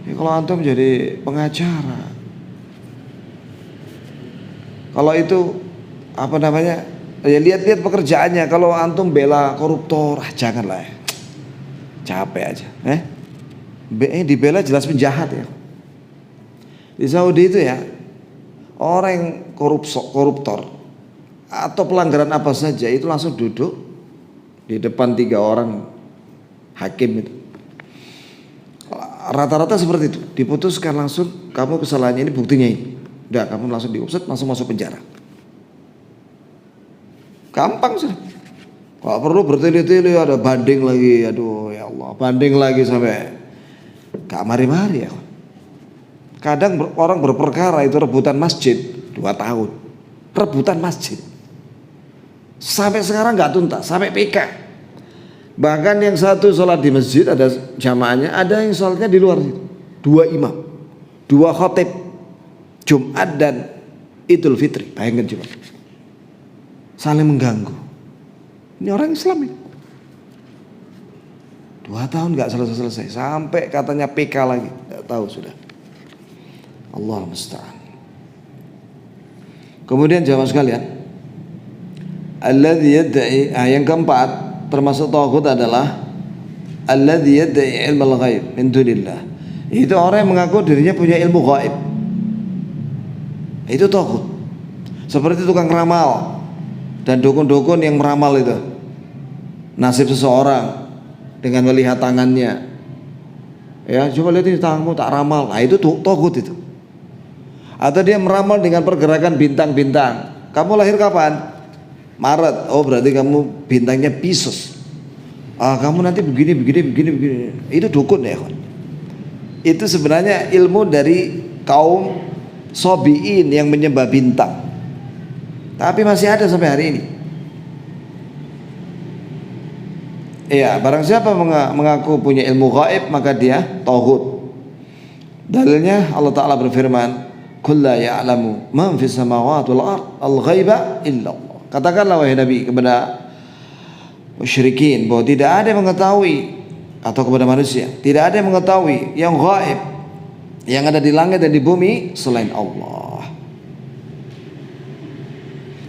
Speaker 1: Ya, kalau antum jadi pengacara, kalau itu apa namanya, ya lihat-lihat pekerjaannya. Kalau antum bela koruptor, janganlah ya. Capek aja. Dibela jelas penjahat ya. Di Saudi itu ya, orang yang koruptor atau pelanggaran apa saja itu langsung duduk di depan 3 orang hakim itu. Rata-rata seperti itu, diputuskan langsung, kamu kesalahannya ini, buktinya ini. Udah, kamu langsung diusut, langsung masuk penjara. Gampang sih. Gak perlu bertele-tele, ada banding lagi. Aduh ya Allah, banding lagi sampai gak mari-mari ya. Kadang orang berperkara itu rebutan masjid 2 tahun. Rebutan masjid sampai sekarang gak tuntas, sampai PK. Bahkan yang satu sholat di masjid ada jamaahnya, ada yang sholatnya di luar situ. 2 imam, 2 khatib, Jumat dan Idul Fitri. Bayangkan coba, saling mengganggu. Ini orang Islam ini. 2 tahun gak selesai-selesai, sampai katanya PK lagi, gak tahu sudah. Allah musta'an. Kemudian jamaah sekalian, alladzi yad'i, yang keempat termasuk taghut adalah alladzi yad'i ilmal ghaib min dunillah. Itu orang yang mengaku dirinya punya ilmu gaib. Itu taghut. Seperti tukang ramal dan dukun-dukun yang meramal itu nasib seseorang dengan melihat tangannya. Ya, coba lihat ini tanganmu tak ramal. Nah, itu taghut itu. Atau dia meramal dengan pergerakan bintang-bintang. Kamu lahir kapan? Maret, oh berarti kamu bintangnya Pisces. Kamu nanti begini. Itu dukun ya, kawan. Itu sebenarnya ilmu dari kaum Sobiin yang menyembah bintang. Tapi masih ada sampai hari ini. Iya, barang siapa mengaku punya ilmu gaib maka dia tauhid. Dalilnya Allah Ta'ala berfirman, "Qul la ya'lamu man fis samawati wal ard al-ghaiba illa Allah." Katakanlah wahai Nabi kepada musyrikin bahwa tidak ada yang mengetahui, atau kepada manusia, tidak ada yang mengetahui yang gaib yang ada di langit dan di bumi selain Allah.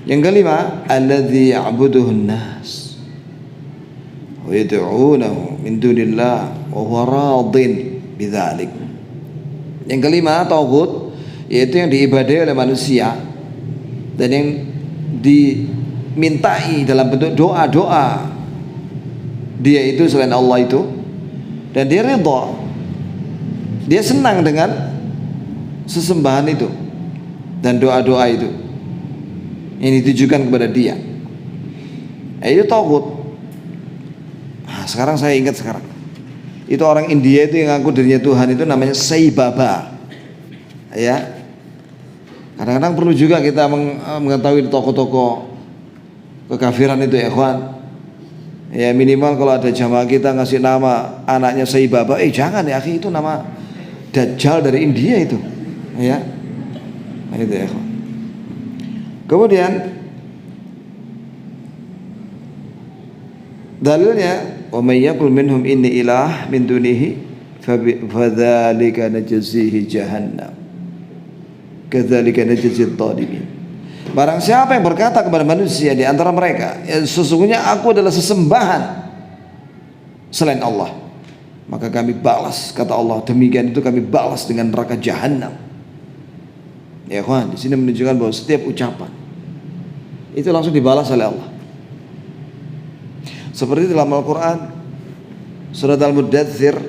Speaker 1: Yang kelima, alladzi ya'buduhu an-nas wa yad'unahu min dunillah wa huwa radin bidzalik. Yang kelima, tauhid, yaitu yang diibadahi oleh manusia dan yang dimintai dalam bentuk doa-doa dia itu selain Allah itu, dan dia ridha, dia senang dengan sesembahan itu dan doa-doa itu yang ditujukan kepada dia. Itu tauhid. Sekarang saya ingat itu orang India itu yang ngaku dirinya Tuhan itu namanya Sai Baba. Ya, kadang-kadang perlu juga kita mengetahui toko-toko kekafiran itu ya, kawan. Ya minimal kalau ada jamaah kita ngasih nama anaknya Sai Baba, jangan ya akhi, itu nama Dajjal dari India itu. Ya. Nah, itu ya. Kemudian dalilnya, wa may yaqul minhum inni ilah min dunihi fadzalika najzihi jahannam kadzalika najzi adh-dhalimin. Barang siapa yang berkata kepada manusia di antara mereka, sesungguhnya aku adalah sesembahan selain Allah, maka kami balas, kata Allah, demikian itu kami balas dengan neraka jahanam. Ya kawan, di sini menunjukkan bahwa setiap ucapan itu langsung dibalas oleh Allah. Seperti dalam Al-Quran surat Al-Muddathir,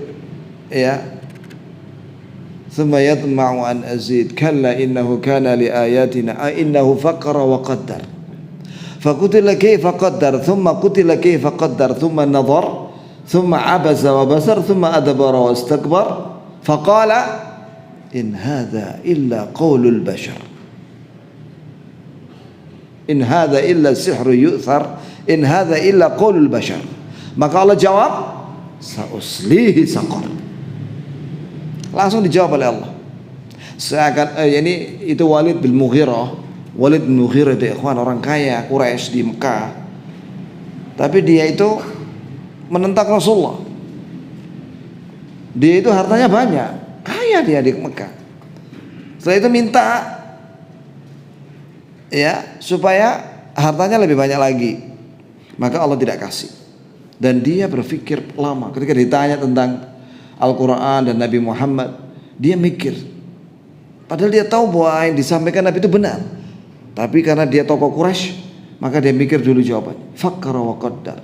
Speaker 1: ya, ثم يطمع أن أزيد كلا إنه كان لآياتنا إنه فكر وقدر فقتل كيف قدر ثم قتل كيف قدر ثم نظر ثم عبس وبصر ثم أدبر واستكبر فقال إن هذا إلا قول البشر إن هذا إلا سحر يؤثر إن هذا إلا قول البشر. Maka Allah jawab, sauslihi saqar. Langsung dijawab oleh Allah. Ini itu Walid bin Mughirah. Walid bin Mughirah itu ikhwan, orang kaya Quraisy di Mekah. Tapi dia itu menentang Rasulullah. Dia itu hartanya banyak, kaya dia di Mekah. Setelah itu minta, ya, supaya hartanya lebih banyak lagi. Maka Allah tidak kasih. Dan dia berpikir lama ketika ditanya tentang Al-Quran dan Nabi Muhammad, dia mikir. Padahal dia tahu bahwa yang disampaikan Nabi itu benar, tapi karena dia tokoh Quraisy, maka dia mikir dulu jawabannya. Fakkara wa qaddar.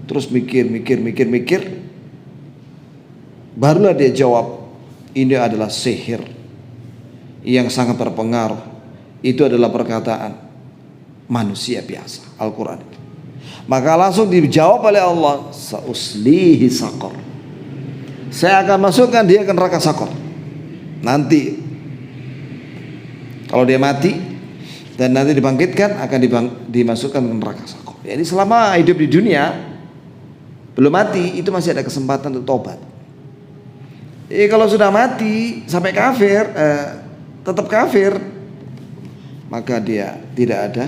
Speaker 1: Terus mikir. Barulah dia jawab, ini adalah sihir yang sangat berpengaruh. Itu adalah perkataan manusia biasa, Al-Quran itu. Maka langsung dijawab oleh Allah, sauslihi saqar. Saya akan masukkan dia ke neraka sakor. Nanti kalau dia mati dan nanti dibangkitkan, akan dimasukkan ke neraka sakor. Jadi selama hidup di dunia belum mati, itu masih ada kesempatan untuk tobat. Kalau sudah mati sampai kafir, tetap kafir, maka dia tidak ada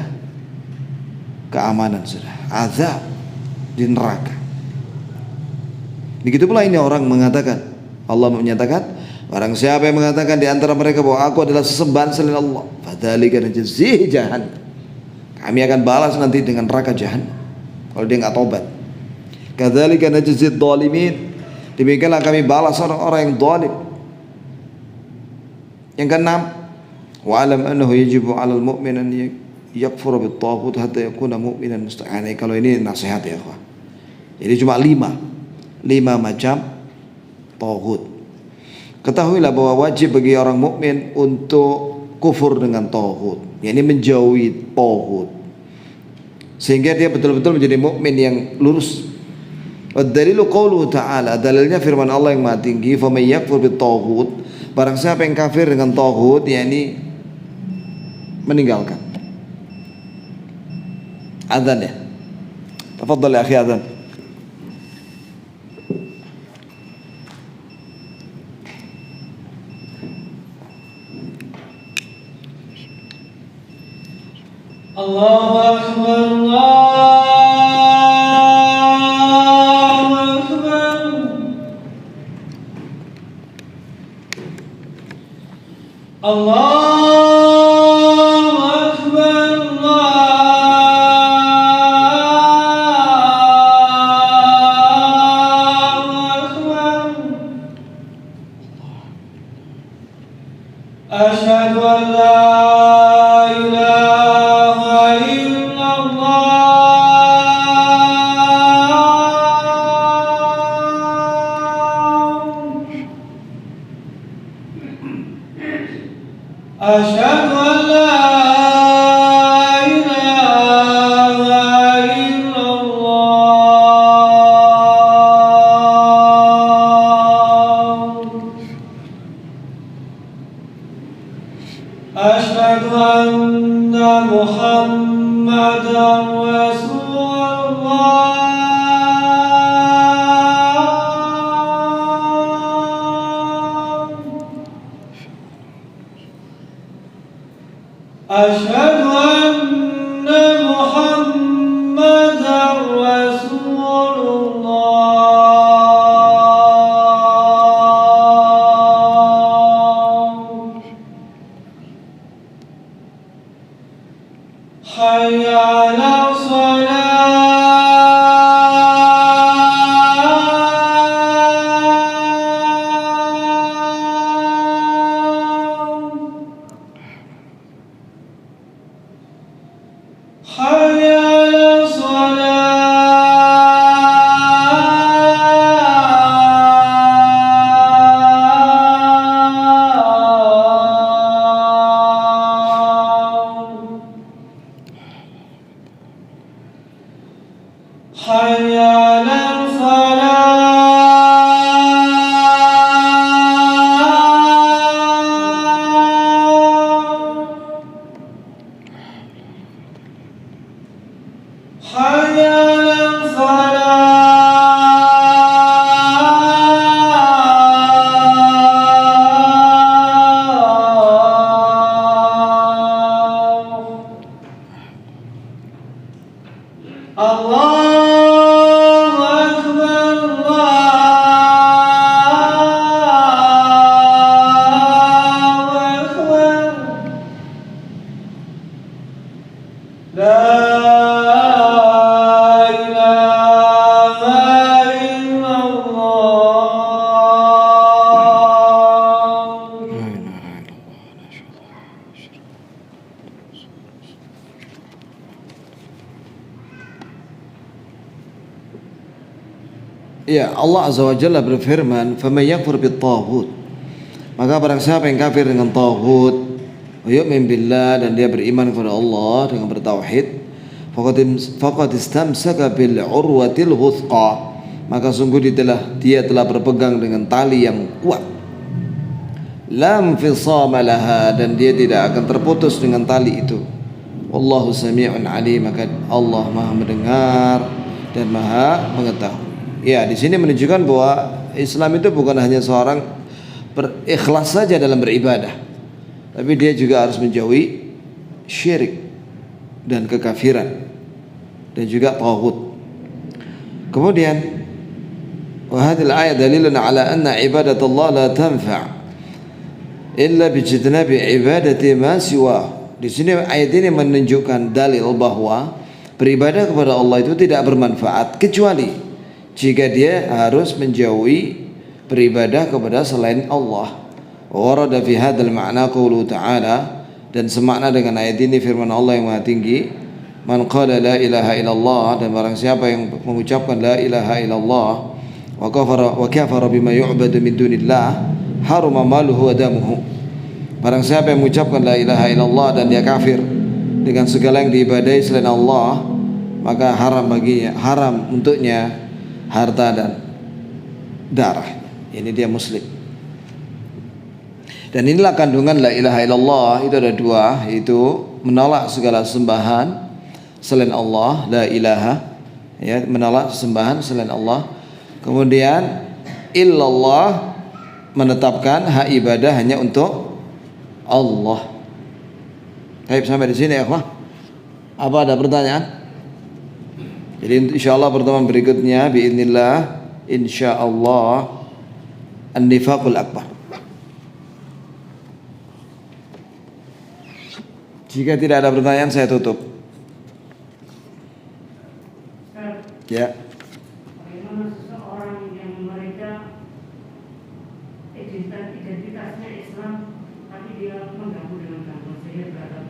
Speaker 1: keamanan, sudah azab di neraka. Begitu pula ini orang mengatakan, Allah menyatakan, barang siapa yang mengatakan di antara mereka bahwa aku adalah sesembahan selain Allah, fadzalika najzihi jahannam, kami akan balas nanti dengan neraka jahannam kalau dia enggak tobat. Kadzalika najzi adh-dhalimin, demikianlah kami balas orang-orang yang zalim. Yang keenam, wa alam annahu yajibu 'alal mu'min an yakfura bit-taghut hatta yakuna mu'minan mustaqan. Kalau ini nasihat ya, kawan. Jadi cuma 5 macam tauhid. Ketahuilah bahwa wajib bagi orang mukmin untuk kufur dengan tauhid, yakni menjauhi tauhid. sehingga dia betul-betul menjadi mukmin yang lurus. Dalilu qauluhu ta'ala, dalilnya firman Allah yang Maha Tinggi, faman yakfur bit-taghut, barang siapa yang kafir dengan taghut, yakni meninggalkan. Adzan ya. Tafadhal ya akhi, adzan.
Speaker 2: Allahu Akbar, Allahu Akbar, Allahu Akbar. Asyhadu an la ilaha Asyhadu an la ilaha illallah. Asyhadu anna Muhammadan Rasulullah. Asyhadu anna Muhammadar Rasulullah. Hayya 'alas Hayya 'alas Hayya 'alal Hayya 'alal Allahu Akbar, Allahu Akbar. La ilaha illallah.
Speaker 1: Ya, Allah Azza wa Jalla berfirman, "Faman yakfur bit-taghut." Maka barang siapa yang kafir dengan taghut, wa yu'min billah, dan dia beriman kepada Allah dengan bertauhid, faqad istamsaka bil urwatil wuthqa, maka sungguh dia telah berpegang dengan tali yang kuat. Lam fisama laha, dan dia tidak akan terputus dengan tali itu. Wallahu sami'un alim, maka Allah Maha mendengar dan Maha mengetahui. Ya, di sini menunjukkan bahwa Islam itu bukan hanya seorang berikhlas saja dalam beribadah, tapi dia juga harus menjauhi syirik dan kekafiran dan juga taghut. Kemudian, wa hadhihi al-ayat dalilun ala anna ibadatullah la tanfa' illa bijtinabi ibadati ma siwa. Di sini ayat ini menunjukkan dalil bahwa beribadah kepada Allah itu tidak bermanfaat kecuali jika dia harus menjauhi beribadah kepada selain Allah. Warada fi hadzal ma'na qauluhu ta'ala, dan semakna dengan ayat ini firman Allah yang Maha Tinggi, man qala la ilaha illallah, dan barang siapa yang mengucapkan la ilaha illallah wa kafara bima yu'badu min dunillah haruma maluhu wa damuhu. Barang siapa yang mengucapkan la ilaha illallah dan dia kafir dengan segala yang diibadahi selain Allah, maka haram baginya, haram untuknya harta dan darah. Ini dia muslim. Dan inilah kandungan la ilaha illallah, itu ada dua, yaitu menolak segala sembahan selain Allah, la ilaha, ya, menolak sembahan selain Allah. Kemudian illallah, menetapkan hak ibadah hanya untuk Allah. Baik, sampai di sini ya, ikhwah. Apa ada pertanyaan? Jadi insyaallah pertemuan berikutnya biidznillah, insyaallah an-nifaqul akbar. Jika tidak ada pertanyaan saya tutup. Ya.
Speaker 3: Bagaimana seseorang yang mereka identitasnya Islam tapi dia mengganggu dengan gangguan sihir terhadap.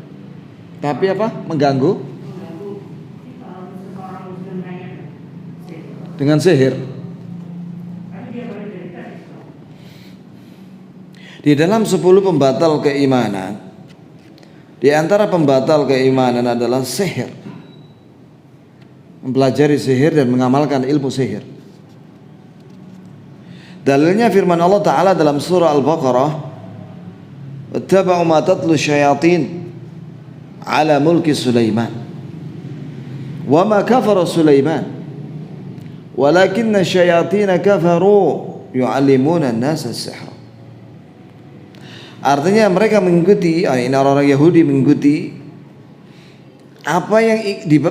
Speaker 1: Tapi apa? Mengganggu
Speaker 3: Seseorang Muslim lainnya
Speaker 1: dengan sihir.
Speaker 3: tapi dia beridentitas Islam.
Speaker 1: Di dalam 10 pembatal keimanan, di antara pembatal keimanan adalah sihir. Mempelajari sihir dan mengamalkan ilmu sihir. Dalilnya firman Allah Ta'ala dalam surah Al-Baqarah, "Wattaba'u ma tatlu syayatin ala mulki Sulaiman wa ma kafara Sulaiman walakinna syayatin kafaru yu'allimuna an-nasa as-sihr." Artinya mereka mengikuti, ini orang-orang Yahudi mengikuti apa yang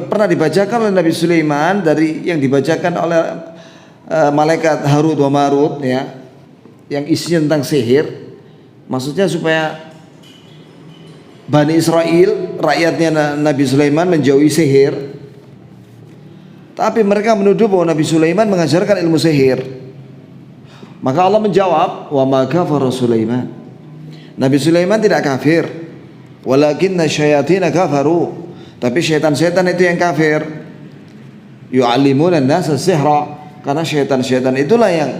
Speaker 1: pernah dibacakan oleh Nabi Sulaiman, dari yang dibacakan oleh malaikat Harut wa Marut, ya, yang isinya tentang sihir. Maksudnya supaya Bani Israel, rakyatnya Nabi Sulaiman, menjauhi sihir. Tapi mereka menuduh bahwa Nabi Sulaiman mengajarkan ilmu sihir. Maka Allah menjawab, "Wa ma kafara Sulaiman." Nabi Sulaiman tidak kafir, walakinna syayatin kafaru, tapi syaitan-syaitan itu yang kafir. Yu'allimuna an-nasa sihra, karena syaitan-syaitan itulah yang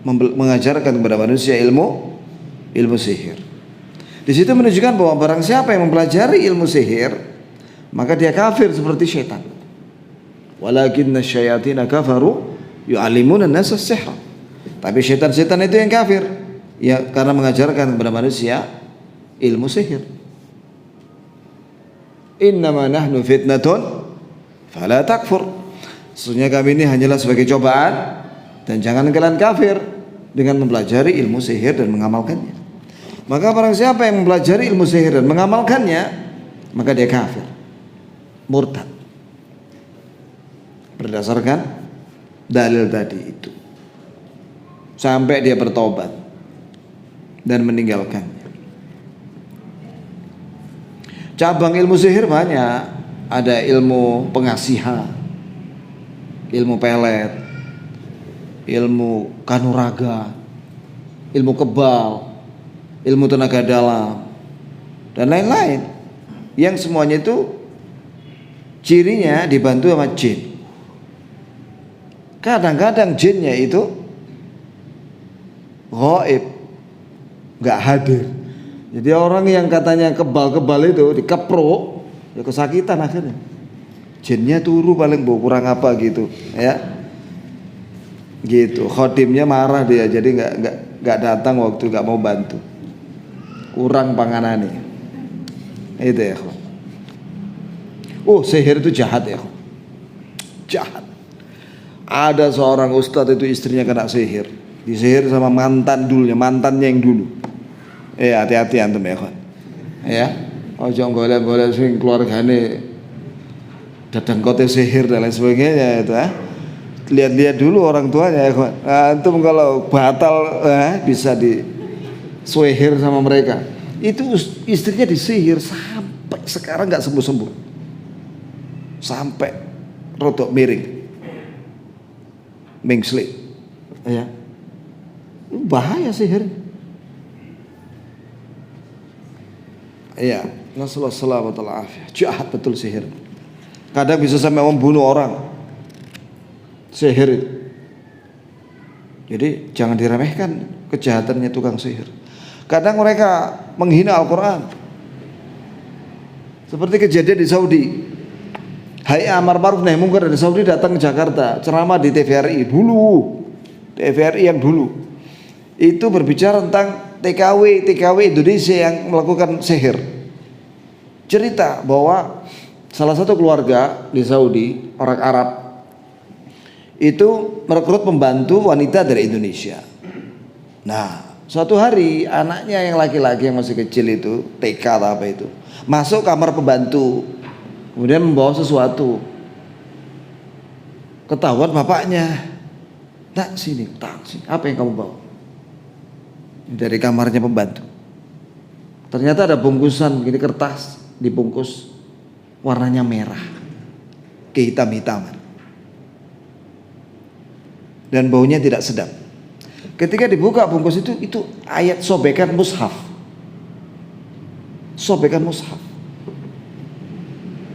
Speaker 1: mengajarkan kepada manusia ilmu sihir. Di situ menunjukkan bahwa barang siapa yang mempelajari ilmu sihir, maka dia kafir seperti syaitan. Walakinna syayatin kafaru yu'allimuna an-nasa sihra, tapi syaitan-syaitan itu yang kafir, ya, karena mengajarkan kepada manusia ilmu sihir. Innama nahnu fitnatun fala takfur. Sesungguhnya kami ini hanyalah sebagai cobaan, dan jangan kalian kafir dengan mempelajari ilmu sihir dan mengamalkannya. Maka barang siapa yang mempelajari ilmu sihir dan mengamalkannya, maka dia kafir, murtad, berdasarkan dalil tadi itu, sampai dia bertobat dan meninggalkannya. Cabang ilmu sihir banyak. Ada ilmu pengasihan, ilmu pelet, ilmu kanuraga, ilmu kebal, ilmu tenaga dalam, dan lain-lain, yang semuanya itu cirinya dibantu sama jin. Kadang-kadang jinnya itu gaib, nggak hadir. Jadi orang yang katanya kebal-kebal itu dikeprok, ya kesakitan akhirnya. Jinnya turu paling kurang apa gitu, ya. Gitu. Khodimnya marah dia, jadi nggak datang waktu nggak mau bantu. Kurang panganannya. Itu ya, kawan. Sihir itu jahat ya, kawan. Jahat. Ada seorang ustadz itu istrinya kena sihir. Disihir sama mantannya yang dulu. Hati-hati antum ya, kawan. Ya. Ojo golek-golek sing keluargane dadangkote sihir dan lain sebagainya itu, lihat-lihat dulu orang tuanya ya, kawan. Antum kalau batal bisa disihir sama mereka. Itu istrinya disihir sampai sekarang nggak sembuh-sembuh, sampai rotok miring, mengsli, ya. Bahaya sihir. Iya, nasallahu alaihi wasallam. Jahat betul sihir. Kadang bisa sampai membunuh orang. Sihir itu. Jadi jangan diremehkan kejahatannya tukang sihir. Kadang mereka menghina Al-Quran. Seperti kejadian di Saudi. Hai Amar Ma'ruf Nahi Munkar dari Saudi datang ke Jakarta, ceramah di TVRI dulu, TVRI yang dulu itu berbicara tentang TKW Indonesia yang melakukan sihir. Cerita bahwa salah satu keluarga di Saudi, orang Arab, itu merekrut pembantu wanita dari Indonesia. Nah, suatu hari anaknya yang laki-laki yang masih kecil itu, TK atau apa itu, masuk kamar pembantu, kemudian membawa sesuatu. Ketahuan bapaknya. Nak sini, apa yang kamu bawa? Dari kamarnya pembantu. Ternyata ada bungkusan begini, kertas dibungkus, warnanya merah, kehitam-hitaman, dan baunya tidak sedap. Ketika dibuka bungkus itu ayat sobekan mushaf. Sobekan mushaf.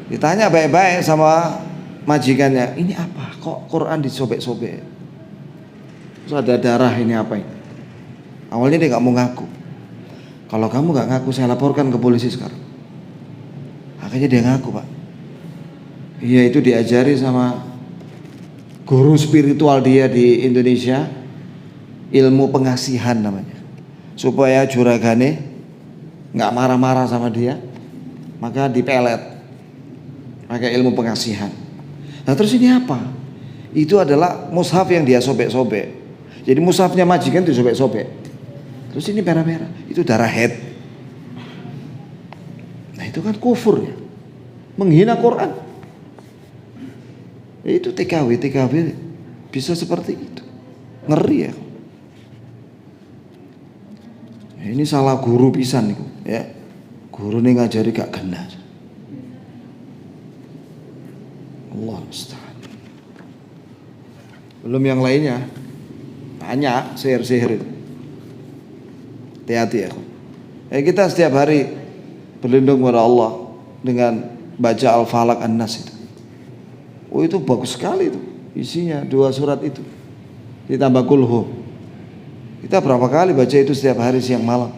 Speaker 1: Ditanya baik-baik sama majikannya, ini apa? Kok Quran disobek-sobek? Terus ada darah, ini apa ini? Awalnya dia nggak mau ngaku. Kalau kamu nggak ngaku, saya laporkan ke polisi sekarang. Akhirnya dia ngaku, Pak. Iya, itu diajari sama guru spiritual dia di Indonesia, ilmu pengasihan namanya. Supaya juragane nggak marah-marah sama dia, maka dipelet. Pakai ilmu pengasihan. Nah terus ini apa? Itu adalah mushaf yang dia sobek-sobek. Jadi mushafnya majikan itu sobek-sobek. Terus ini merah-merah, itu darah haid. Nah itu kan kufur ya, menghina Quran. Itu TKW bisa seperti itu, ngeri ya. Ini salah guru pisan nih, ya. Guru nih ngajari gak kena. Allah musta'an. Belum yang lainnya, banyak sihir-sihir itu. Hati-hati ya. Kita setiap hari berlindung kepada Allah dengan baca Al-Falaq An-Nas itu. Oh itu bagus sekali itu, isinya 2 surat itu ditambah kulhu. Kita berapa kali baca itu setiap hari siang malam.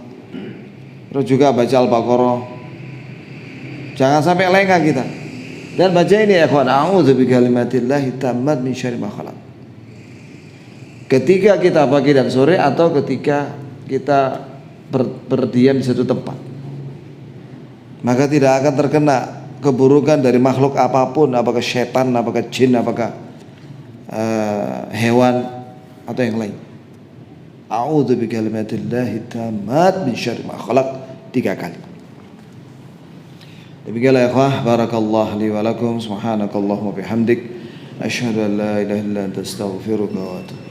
Speaker 1: Terus juga baca Al-Baqarah. Jangan sampai lengah kita. Dan baca ini ya ikhwan, a'udzu bikalimatillahi tammat min syarri ma khalaq. Ketika kita pagi dan sore atau ketika kita berdiam di satu tempat, maka tidak akan terkena keburukan dari makhluk apapun, apakah setan, apakah jin, apakah hewan atau yang lain. A'udzu bikalimatillahi tammat min syarri ma khalaq 3 kali. Demikianlah ikhwah, barakallahu li wa lakum, subhanakallahumma bihamdik, asyhadu an la ilaha illa anta astaghfiruka wa atubu